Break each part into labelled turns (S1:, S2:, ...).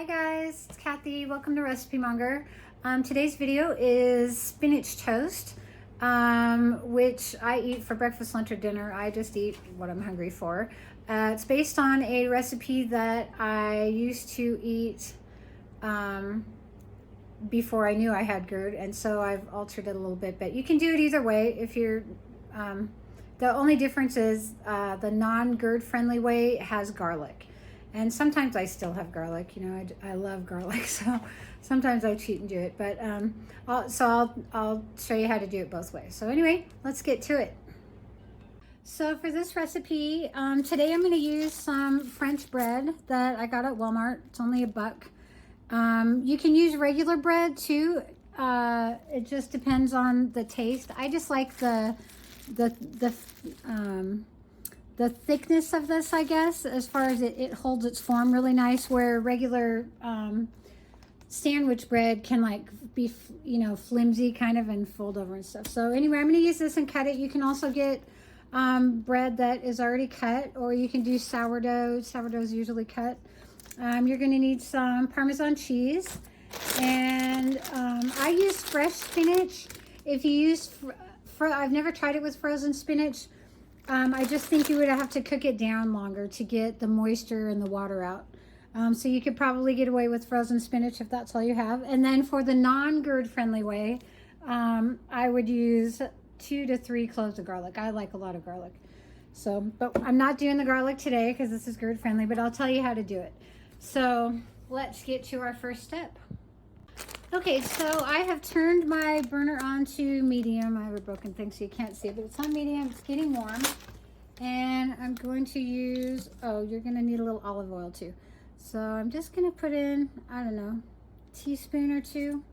S1: Hi guys, it's Kathy. Welcome to Recipe Monger. Today's video is spinach toast, which I eat for breakfast, lunch, or dinner. I just eat what I'm hungry for. It's based on a recipe that I used to eat before I knew I had GERD, and so I've altered it a little bit, but you can do it either way. If you're the only difference is the non-GERD friendly way has garlic. And sometimes I still have garlic, you know, I love garlic, so sometimes I cheat and do it, but I'll show you how to do it both ways. So anyway, let's get to it. So for this recipe, today I'm going to use some French bread that I got at Walmart. It's only $1. You can use regular bread too. It just depends on the taste. I just like the thickness of this, I guess, as far as it holds its form really nice, where regular sandwich bread can like be, you know, flimsy kind of and fold over and stuff. So anyway, I'm going to use this and cut it. You can also get bread that is already cut, or you can do sourdough. Sourdough is usually cut. You're going to need some Parmesan cheese, and I use fresh spinach. If you use I've never tried it with frozen spinach. I just think you would have to cook it down longer to get the moisture and the water out. So you could probably get away with frozen spinach if that's all you have. And then for the non-GERD friendly way, I would use 2 to 3 cloves of garlic. I like a lot of garlic. So, but I'm not doing the garlic today because this is GERD friendly, but I'll tell you how to do it. So let's get to our first step. Okay, so I have turned my burner on to medium. I have a broken thing so you can't see it, but it's on medium. It's getting warm. And I'm going to use, oh, you're going to need a little olive oil too. So I'm just going to put in, I don't know, a teaspoon or 2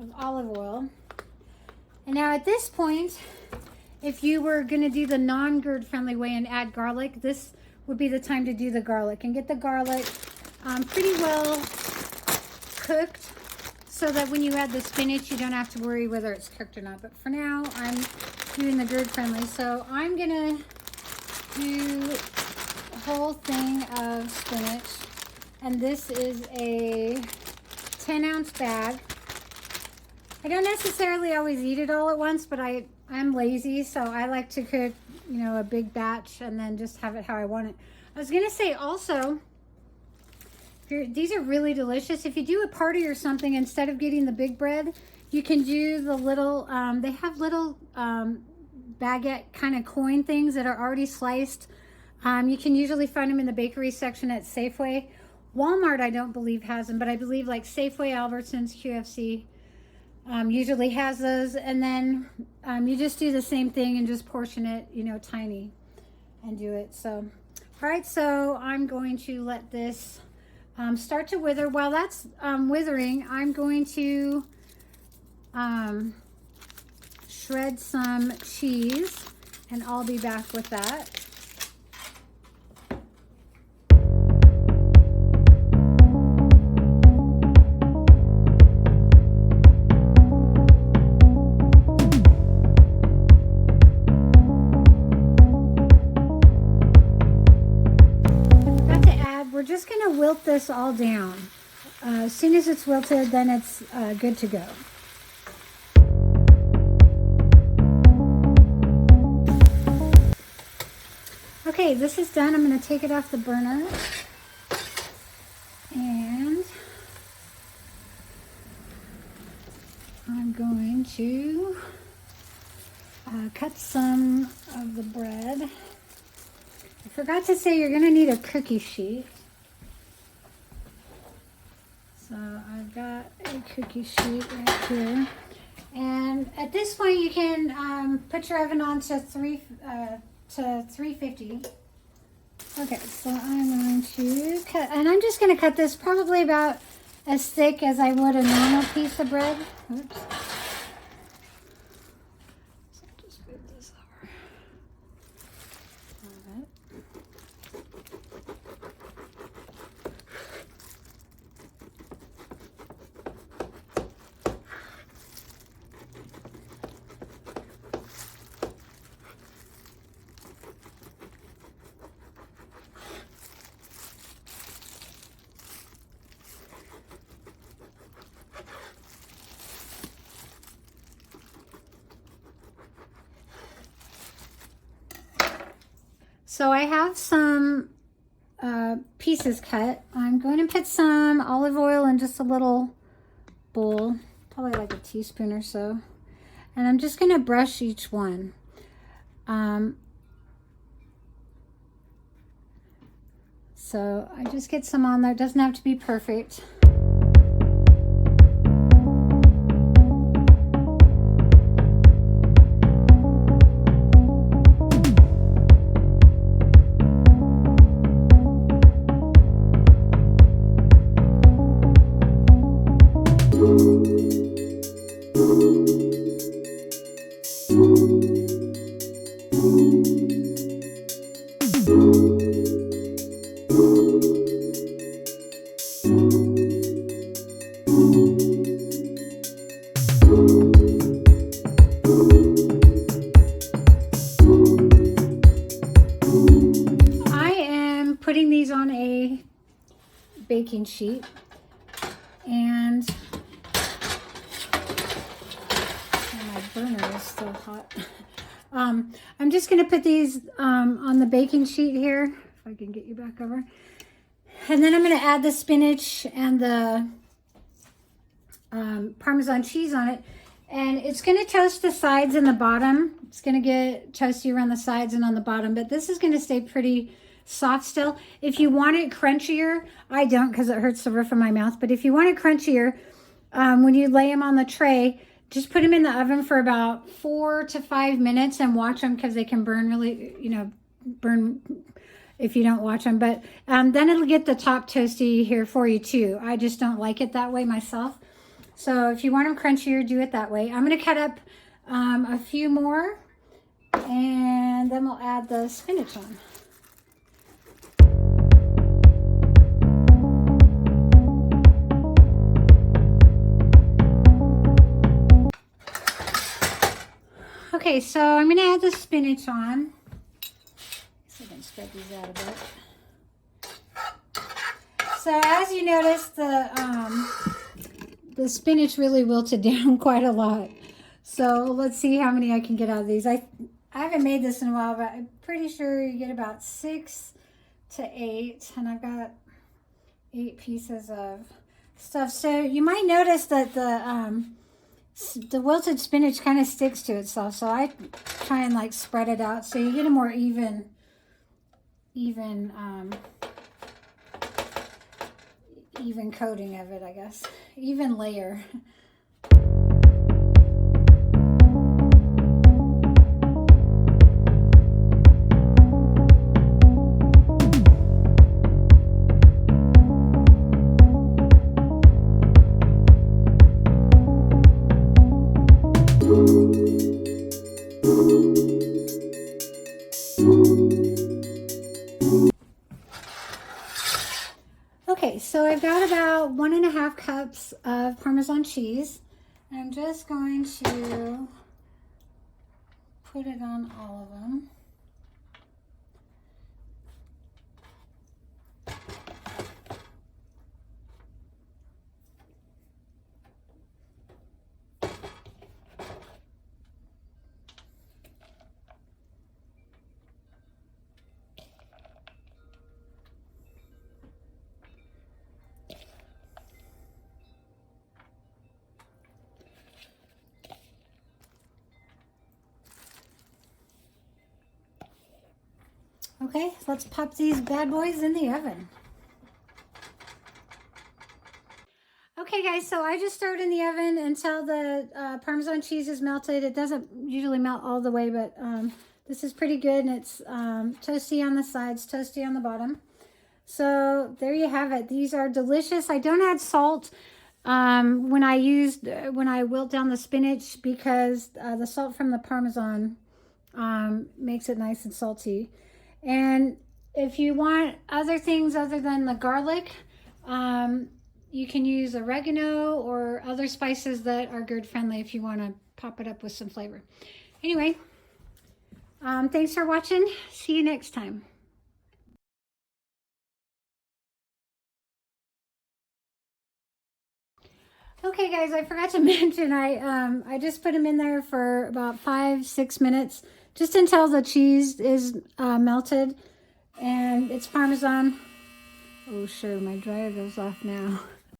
S1: of olive oil. And now at this point, if you were going to do the non-GERD friendly way and add garlic, this would be the time to do the garlic. And get the garlic pretty well cooked, so that when you add the spinach, you don't have to worry whether it's cooked or not. But for now, I'm doing the GERD friendly. So I'm gonna do a whole thing of spinach. And this is a 10-ounce bag. I don't necessarily always eat it all at once, but I'm lazy, so I like to cook, you know, a big batch and then just have it how I want it. I was gonna say also, these are really delicious. If you do a party or something, instead of getting the big bread, you can do the little, they have little baguette kind of coin things that are already sliced. You can usually find them in the bakery section at Safeway. Walmart, I don't believe has them, but I believe like Safeway, Albertsons, QFC usually has those. And then you just do the same thing and just portion it, you know, tiny and do it. So, all right, so I'm going to let this start to wither. While that's withering, I'm going to shred some cheese, and I'll be back with that. We're just going to wilt this all down. As soon as it's wilted, then it's good to go. Okay, this is done. I'm going to take it off the burner. And I'm going to cut some of the bread. I forgot to say you're going to need a cookie sheet. So I've got a cookie sheet right here. And at this point you can put your oven on to 350. Okay, so I'm going to cut, and I'm just going to cut this probably about as thick as I would a normal piece of bread. Oops. So I'll just move this over. All right. So I have some pieces cut. I'm going to put some olive oil in just a little bowl, probably like a teaspoon or so. And I'm just going to brush each one. So I just get some on there. It doesn't have to be perfect. Putting these on a baking sheet, and my burner is still hot. I'm just going to put these on the baking sheet here, if I can get you back over, and then I'm going to add the spinach and the Parmesan cheese on it, and it's going to toast the sides and the bottom. It's going to get toasty around the sides and on the bottom, but this is going to stay pretty soft still. If you want it crunchier, I don't because it hurts the roof of my mouth, but if you want it crunchier, when you lay them on the tray, just put them in the oven for about 4 to 5 minutes and watch them, because they can burn really, burn if you don't watch them. But then it'll get the top toasty here for you too. I just don't like it that way myself. So if you want them crunchier, do it that way. I'm going to cut up a few more, and then we'll add the spinach on. Okay, so I'm going to add the spinach on. So I can spread these out a bit. So as you notice, the spinach really wilted down quite a lot. So let's see how many I can get out of these. I haven't made this in a while, but I'm pretty sure you get about 6 to 8. And I've got 8 pieces of stuff. So you might notice that the wilted spinach kind of sticks to itself, so I try and like spread it out so you get a more even coating of it, I guess, even layer. Okay, so I've got about 1.5 cups of Parmesan cheese. I'm just going to put it on all of them. Okay, let's pop these bad boys in the oven. Okay guys, so I just stirred in the oven until the Parmesan cheese is melted. It doesn't usually melt all the way, but this is pretty good, and it's toasty on the sides, toasty on the bottom. So there you have it. These are delicious. I don't add salt when I wilt down the spinach, because the salt from the Parmesan makes it nice and salty. And if you want other things other than the garlic, you can use oregano or other spices that are GERD friendly if you want to pop it up with some flavor. Anyway, thanks for watching. See you next time. Okay guys, I forgot to mention I just put them in there for about 5-6 minutes just until the cheese is melted. And it's Parmesan. Oh, sure, my dryer goes off now.